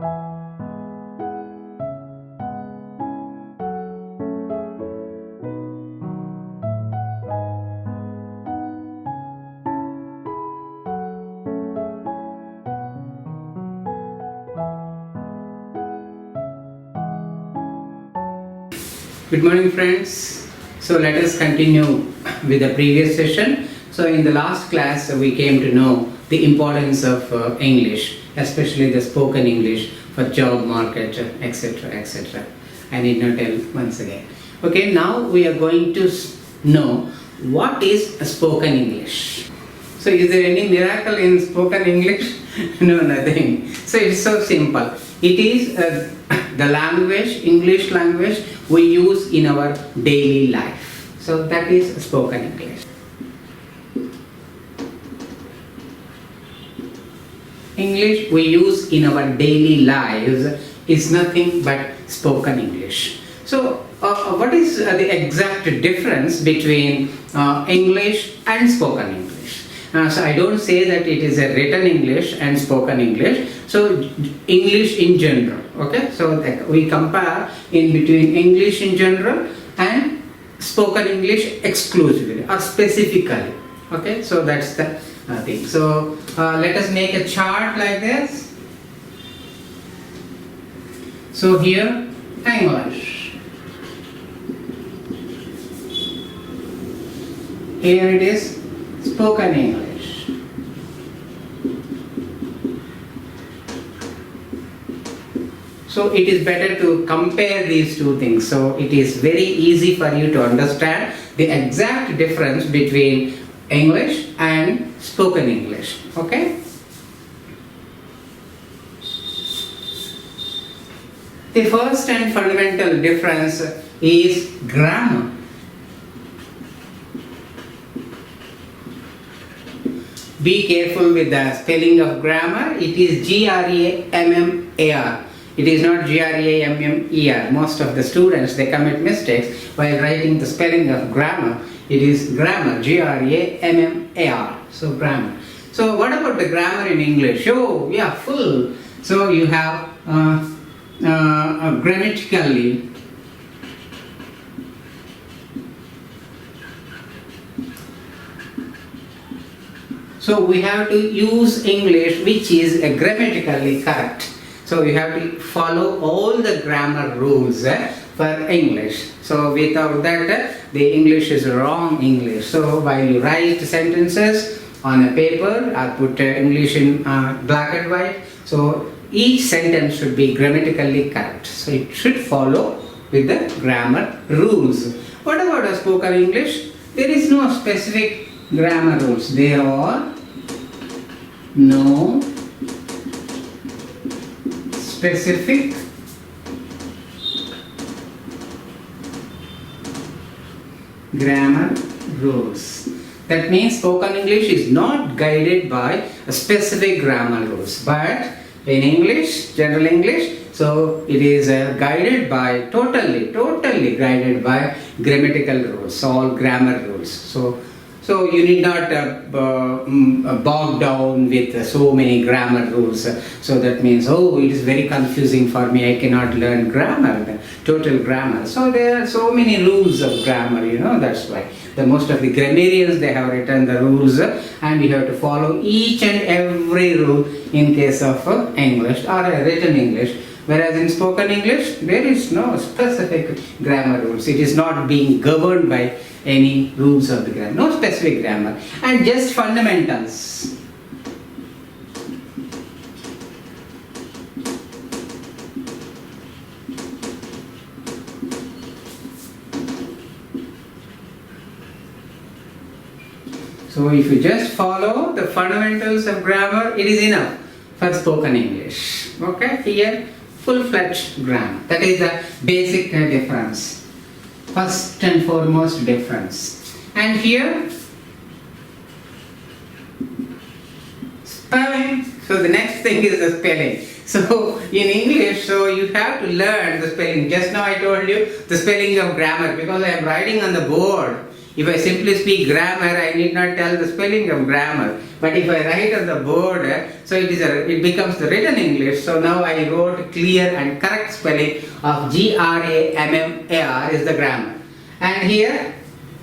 Good morning, friends. So let us continue with the previous session. So in the last class we came to know the importance of English, especially the spoken English for job market, etc., etc. I need not tell once again. Okay, now we are going to know what is a spoken English. So is there any miracle in spoken English? No, nothing. So it's so simple. It is the language, English language we use in our daily life. So that is spoken English. English we use in our daily lives is nothing but spoken English. So what is the exact difference between English and spoken English? So I don't say that it is a written English and spoken English. So English in general, okay? So we compare in between English in general and spoken English exclusively or specifically, okay? So that's the thing. So let us make a chart like this. So here English, here it is spoken English. So it is better to compare these two things. So it is very easy for you to understand the exact difference between English and spoken English. Okay? The first and fundamental difference is grammar. Be careful with the spelling of grammar. It is G-R-A-M-M-A-R. It is not G-R-A-M-M-E-R. Most of the students, they commit mistakes while writing the spelling of grammar. It is grammar, G-R-A-M-M-A-R. So grammar. So what about the grammar in English? Oh, yeah, full. So you have grammatically. So we have to use English which is grammatically correct. So you have to follow all the grammar rules for English. So without that, the English is wrong English. So while you write sentences on a paper, I put English in black and white. So each sentence should be grammatically correct. So it should follow with the grammar rules. What about a spoken English? There is no specific grammar rules. There are no specific grammar rules. That means spoken English is not guided by a specific grammar rules, but in English, general English, so it is guided by totally guided by grammatical rules, all grammar rules. So you need not bog down with so many grammar rules. So that means, oh, it is very confusing for me, I cannot learn grammar, total grammar. So there are so many rules of grammar, you know, that's why. Most of the grammarians, they have written the rules and you have to follow each and every rule in case of English or written English. Whereas in spoken English, there is no specific grammar rules. It is not being governed by any rules of the grammar, no specific grammar, and just fundamentals. So if you just follow the fundamentals of grammar, it is enough for spoken English. Okay, here full-fledged grammar. That is the basic difference. First and foremost difference. And here spelling. So the next thing is the spelling. So in English, so you have to learn the spelling. Just now I told you the spelling of grammar because I am writing on the board. If I simply speak grammar, I need not tell the spelling of grammar. But if I write on the board, so it becomes the written English. So now I wrote clear and correct spelling of grammar is the grammar. And here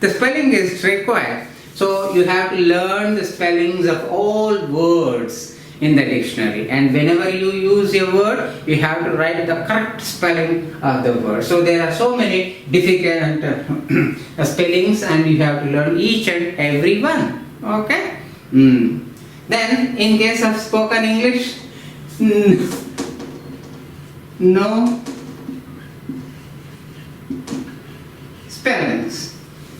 the spelling is required. So you have to learn the spellings of all words in the dictionary, and whenever you use a word, you have to write the correct spelling of the word. So there are so many difficult spellings, and you have to learn each and every one. Okay? Then in case of spoken English, no spellings.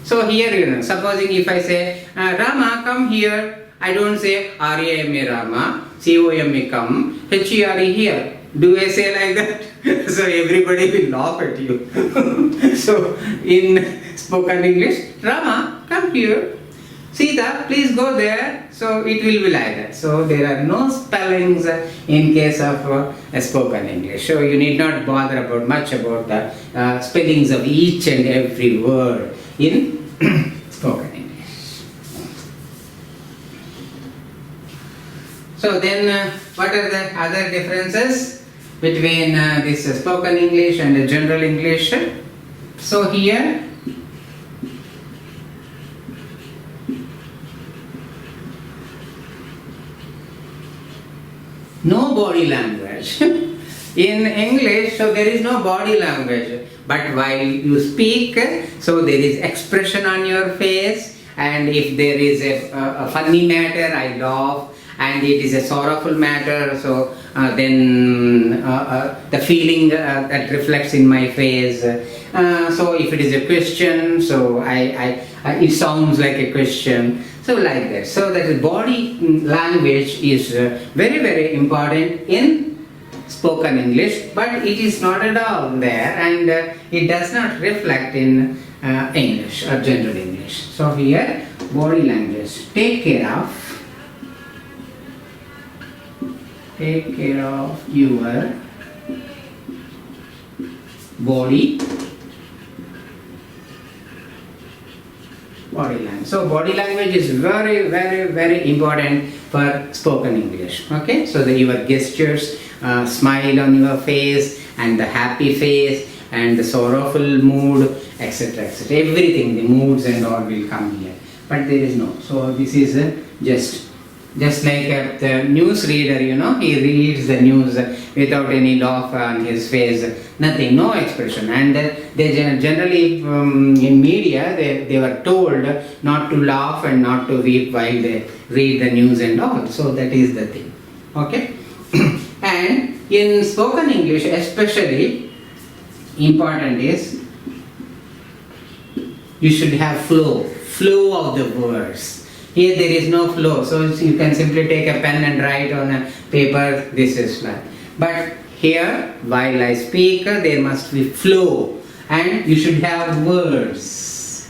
So here, supposing if I say Rama, come here, I don't say R-A-M-A Rama, C-O-M-A come, H-E-R-E here. Do I say like that? So everybody will laugh at you. So in spoken English, Rama, come here. Sita, please go there. So it will be like that. So there are no spellings in case of spoken English. So you need not bother much about the spellings of each and every word in spoken English. So then what are the other differences between this spoken English and the general English? So here no body language. In English, so there is no body language, but while you speak, so there is expression on your face, and if there is a funny matter, I laugh, and it is a sorrowful matter, so then the feeling that reflects in my face. So if it is a question, so it sounds like a question. So like that. So that body language is very, very important in spoken English, but it is not at all there, and it does not reflect in English or general English. So here, body language. Take care of your body language. So body language is very, very, very important for spoken English. Okay, so your gestures, smile on your face, and the happy face, and the sorrowful mood, etc., etc. Everything, the moods and all will come here. But there is no. So this is just like the news reader, he reads the news without any laugh on his face, nothing, no expression. And they generally in media they were told not to laugh and not to weep while they read the news and all. So that is the thing. Okay. And in spoken English especially important is you should have flow of the words. Here there is no flow, so you can simply take a pen and write on a paper, this is like. But here, while I speak, there must be flow, and you should have words.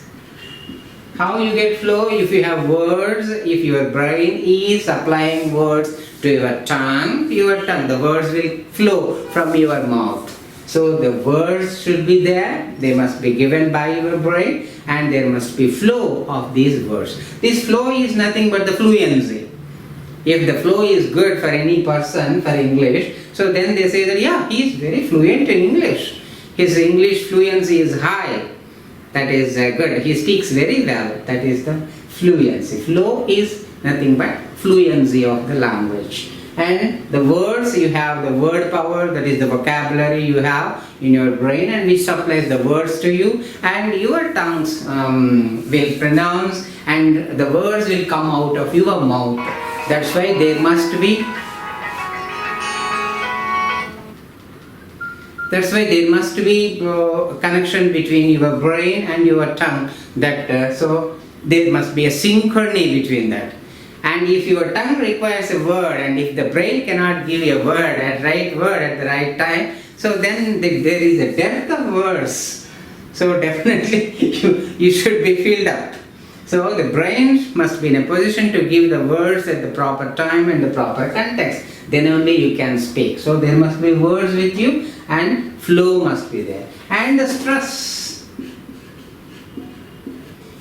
How you get flow? If you have words, if your brain is applying words to your tongue, the words will flow from your mouth. So the words should be there, they must be given by your brain, and there must be flow of these words. This flow is nothing but the fluency. If the flow is good for any person for English, so then they say that yeah, he is very fluent in English. His English fluency is high. That is good. He speaks very well. That is the fluency. Flow is nothing but fluency of the language. And the words, you have the word power, that is the vocabulary you have in your brain, and which supplies the words to you, and your tongues will pronounce, and the words will come out of your mouth. That's why there must be connection between your brain and your tongue. So there must be a synchrony between that. And if your tongue requires a word, and if the brain cannot give you a word at the right time, so then there is a dearth of words. So definitely you should be filled up. So the brain must be in a position to give the words at the proper time and the proper context. Then only you can speak. So there must be words with you, and flow must be there. And the stress.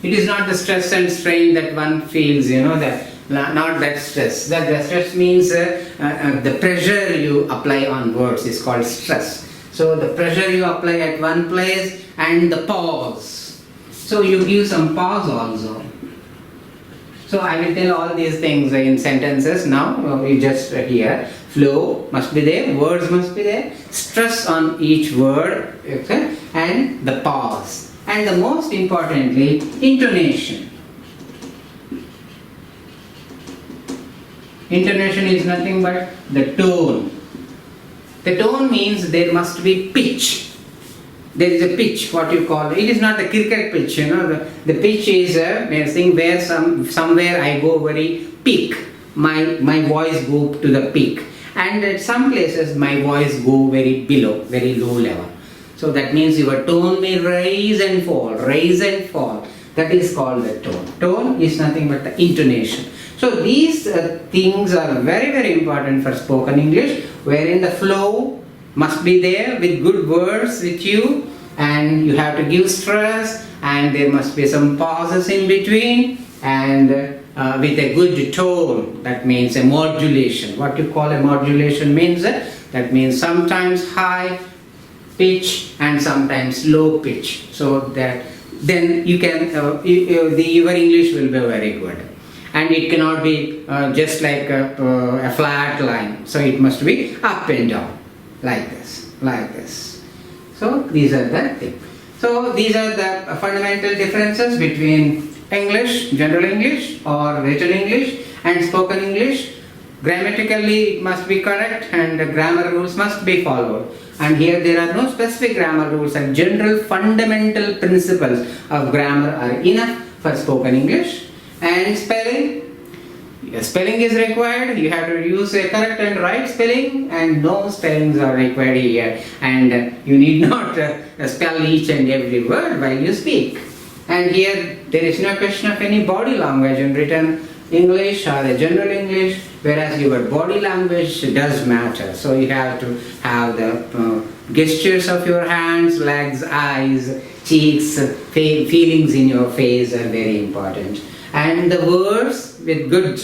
It is not the stress and strain that one feels, not that stress. The stress means the pressure you apply on words is called stress. So the pressure you apply at one place and the pause. So you give some pause also. So I will tell all these things in sentences now. You just hear. Flow must be there, words must be there, stress on each word, okay, and the pause. And the most importantly, intonation. Intonation is nothing but the tone. The tone means there must be pitch. There is a pitch, what you call, it is not the cricket pitch, the pitch is a thing where somewhere I go very peak, my voice go to the peak, and at some places my voice go very below, very low level. So that means your tone may rise and fall, that is called the tone. Tone is nothing but the intonation. So these things are very, very important for spoken English, wherein the flow must be there with good words with you, and you have to give stress, and there must be some pauses in between, and with a good tone. That means a modulation. What you call a modulation means that means sometimes high pitch and sometimes low pitch, so that then you can your English will be very good. And it cannot be just like a flat line, so it must be up and down, like this. So these are the things. So these are the fundamental differences between English, general English or written English, and spoken English. Grammatically it must be correct, and the grammar rules must be followed. And here there are no specific grammar rules, and general fundamental principles of grammar are enough for spoken English. And spelling is required. You have to use a correct and right spelling, and no spellings are required here, and you need not spell each and every word while you speak. And here there is no question of any body language in written English or a general English, whereas your body language does matter. So you have to have the gestures of your hands, legs, eyes, cheeks, feelings in your face are very important. And the words, with good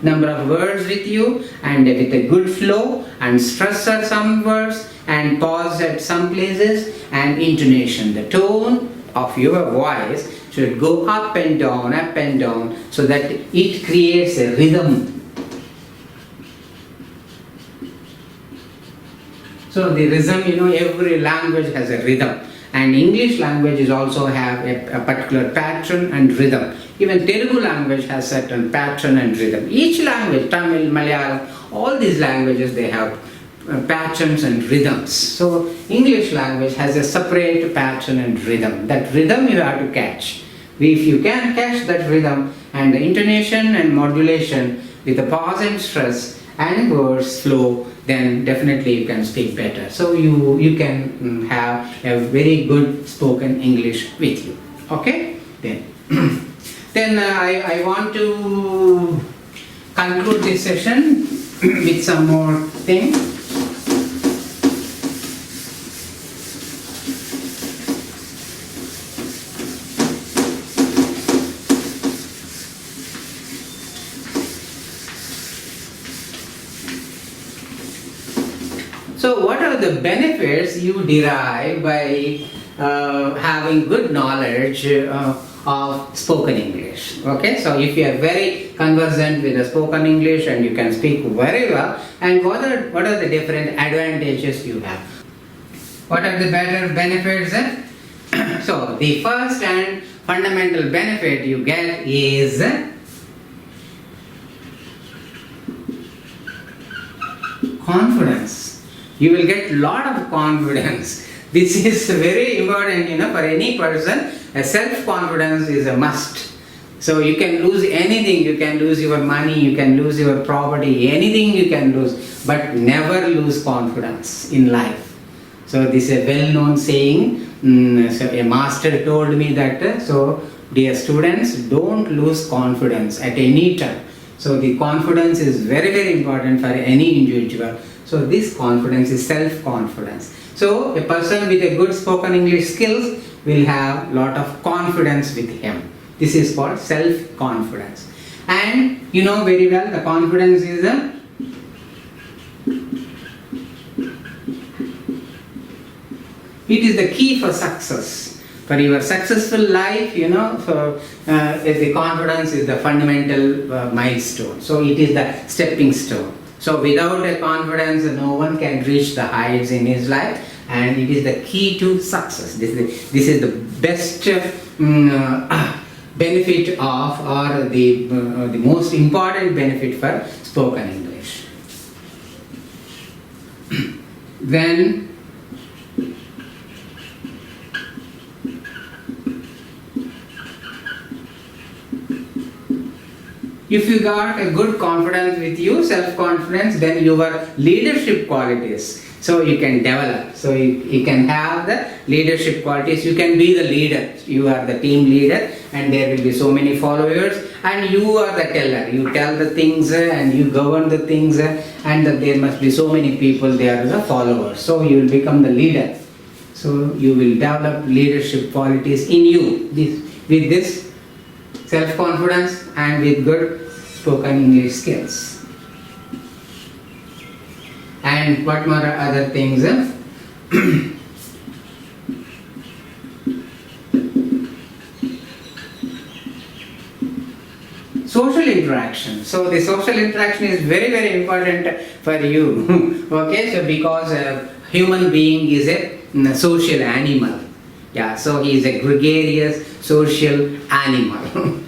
number of words with you, and with a good flow, and stress at some words, and pause at some places, and intonation. The tone of your voice should go up and down, so that it creates a rhythm. So the rhythm, every language has a rhythm, and English language is also have a particular pattern and rhythm. Even Telugu language has certain pattern and rhythm. Each language, Tamil, Malayalam, all these languages, they have patterns and rhythms. So English language has a separate pattern and rhythm. That rhythm you have to catch. If you can catch that rhythm and the intonation and modulation with the pause and stress and words flow, then definitely you can speak better. So you can have a very good spoken English with you. Okay? Then I want to conclude this session with some more things. So what are the benefits you derive by having good knowledge of spoken English? Okay, so if you are very conversant with the spoken English and you can speak very well, and what are the different advantages you have? What are the better benefits? So the first and fundamental benefit you get is confidence. You will get lot of confidence. This is very important, for any person. A self-confidence is a must. So you can lose anything. You can lose your money, you can lose your property, anything you can lose, but never lose confidence in life. So this is a well-known saying. So a master told me that, so dear students, don't lose confidence at any time. So the confidence is very, very important for any individual. So this confidence is self-confidence. So a person with a good spoken English skills will have lot of confidence with him. This is called self-confidence. And you know very well, the confidence is it is the key for success. For your successful life, so the confidence is the fundamental milestone. So it is the stepping stone. So without a confidence, no one can reach the heights in his life, and it is the key to success. This is the best benefit of, or the most important benefit for spoken English. Then if you got a good confidence with you, self-confidence, then your leadership qualities, so you can develop. So you can have the leadership qualities. You can be the leader. You are the team leader, and there will be so many followers, and you are the teller. You tell the things and you govern the things, and there must be so many people, they are the followers. So you will become the leader. So you will develop leadership qualities in you with this self-confidence and with good spoken English skills. And what more other things? Social interaction. So the social interaction is very, very important for you. Okay, so because a human being is a social animal. Yeah, so he is a gregarious social animal.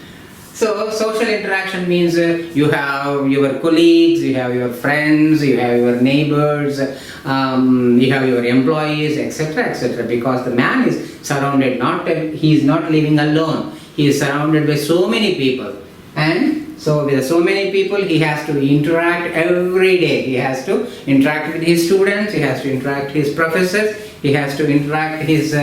So social interaction means you have your colleagues, you have your friends, you have your neighbors, you have your employees, etc., etc. Because the man is surrounded, he is not living alone. He is surrounded by so many people, and so with so many people, he has to interact every day. He has to interact with his students, he has to interact with his professors, he has to interact with his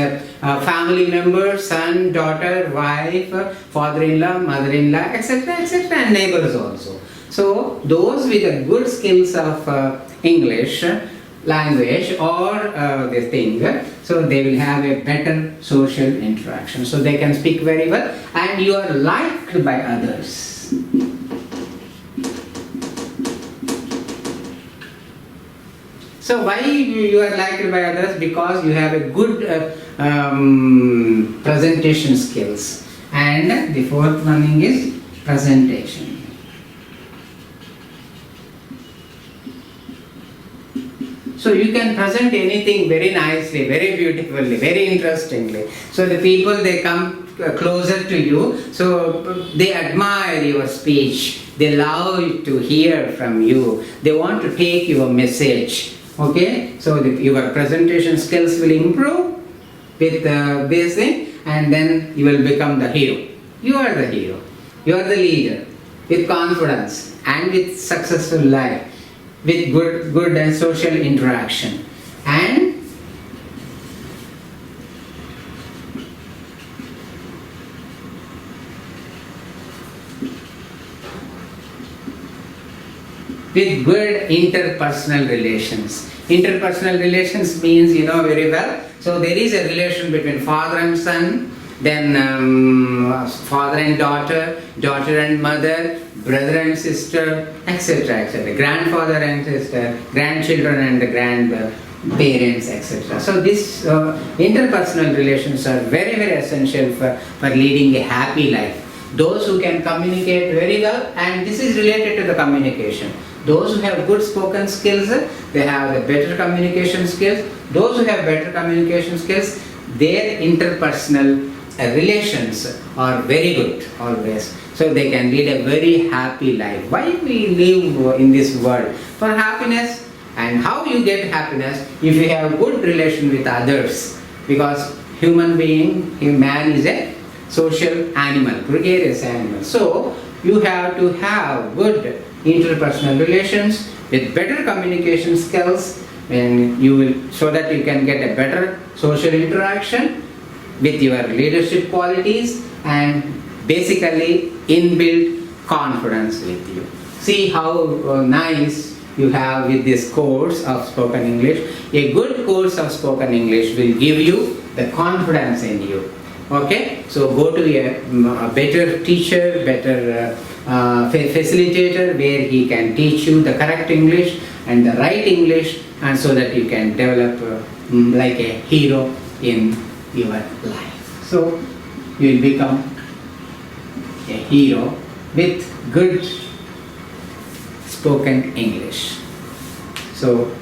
family members, son, daughter, wife, father-in-law, mother-in-law, etc., etc., and neighbors also. So those with the good skills of English language or this thing, so they will have a better social interaction. So they can speak very well, and you are liked by others. So why you are liked by others? Because you have a good presentation skills. And the fourth one is presentation. So you can present anything very nicely, very beautifully, very interestingly. So the people, they come closer to you, so they admire your speech, they love to hear from you, they want to take your message. Okay, so your presentation skills will improve with this thing, and then you will become the hero. You are the hero, you are the leader, with confidence and with successful life, with good and social interaction, and with good interpersonal relations. Interpersonal relations means, you know very well, so there is a relation between father and son, then father and daughter, daughter and mother, brother and sister, etc., etc., grandfather and sister, grandchildren and the grandparents, etc. So these interpersonal relations are very, very essential for leading a happy life. Those who can communicate very well, and this is related to the communication. Those who have good spoken skills, they have the better communication skills. Those who have better communication skills, their interpersonal relations are very good always. So they can lead a very happy life. Why we live in this world? For happiness. And how you get happiness? If you have good relation with others. Because human being, man is a social animal, gregarious animal. So you have to have good interpersonal relations with better communication skills, and you will, so that you can get a better social interaction with your leadership qualities, and basically inbuilt confidence with you. See how nice you have with this course of spoken English. A good course of spoken English will give you the confidence in you. Okay, so go to a better teacher, better facilitator, where he can teach you the correct English and the right English, and so that you can develop like a hero in your life. So you will become a hero with good spoken English. So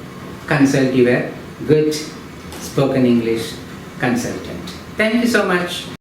consult your good spoken English consultant. Thank you so much.